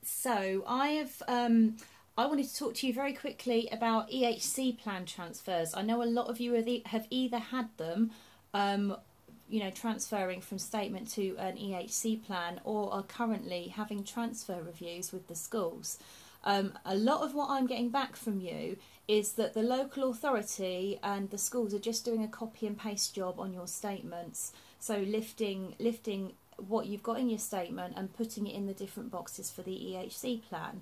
So I wanted to talk to you very quickly about EHC plan transfers. I know a lot of you have either had them, transferring from statement to an EHC plan, or are currently having transfer reviews with the schools. A lot of what I'm getting back from you is that the local authority and the schools are just doing a copy and paste job on your statements. So lifting what you've got in your statement and putting it in the different boxes for the EHC plan.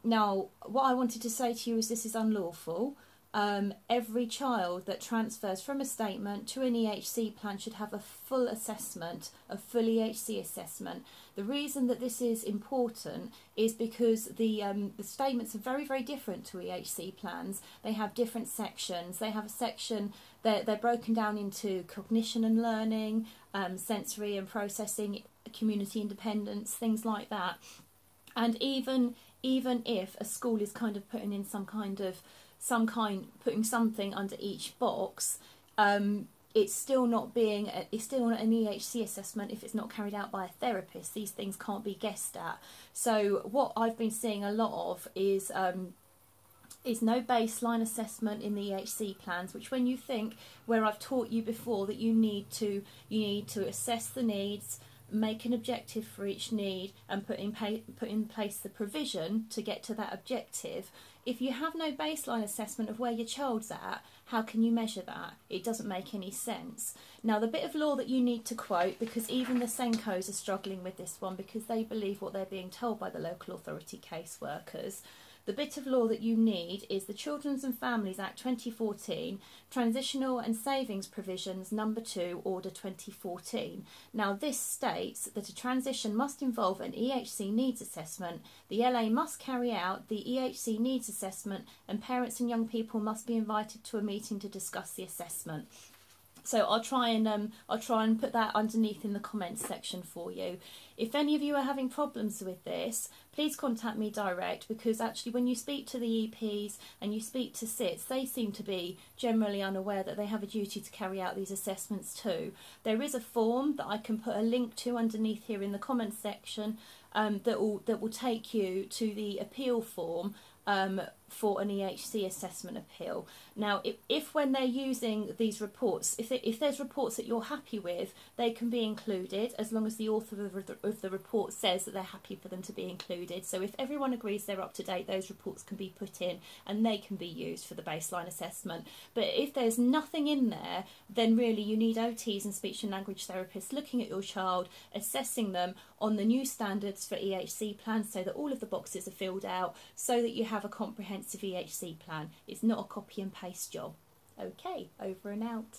Now, what I wanted to say to you is this is unlawful. Every child that transfers from a statement to an EHC plan should have a full assessment, a full EHC assessment. The reason that this is important is because the statements are very, very different to EHC plans. They have different sections. They have a section, they're broken down into cognition and learning, sensory and processing, community independence, things like that. And even if a school is kind of putting in putting something under each box, it's still not an EHC assessment if it's not carried out by a therapist. These things can't be guessed at. So what I've been seeing a lot of is no baseline assessment in the EHC plans, which when you think, where I've taught you before that you need to assess the needs, make an objective for each need, and put in place the provision to get to that objective. If you have no baseline assessment of where your child's at, how can you measure that? It doesn't make any sense. Now, the bit of law that you need to quote, because even the Senkos are struggling with this one because they believe what they're being told by the local authority caseworkers. The bit of law that you need is the Children's and Families Act 2014, Transitional and Saving Provisions number 2, Order 2014. Now, this states that a transition must involve an EHC needs assessment, the LA must carry out the EHC needs assessment, and parents and young people must be invited to a meeting to discuss the assessment. So I'll try and put that underneath in the comments section for you. If any of you are having problems with this, please contact me direct, because actually when you speak to the EPs and you speak to SITs, they seem to be generally unaware that they have a duty to carry out these assessments too. There is a form that I can put a link to underneath here in the comments section that will take you to the appeal form for an EHC assessment appeal. Now, if when they're using these reports, if there's reports that you're happy with, they can be included as long as the author of the report says that they're happy for them to be included. So if everyone agrees they're up to date, those reports can be put in and they can be used for the baseline assessment. But if there's nothing in there, then really you need OTs and speech and language therapists looking at your child, assessing them on the new standards for EHC plans so that all of the boxes are filled out, so that you have a comprehensive EHC plan. It's not a copy and paste job. Okay, over and out.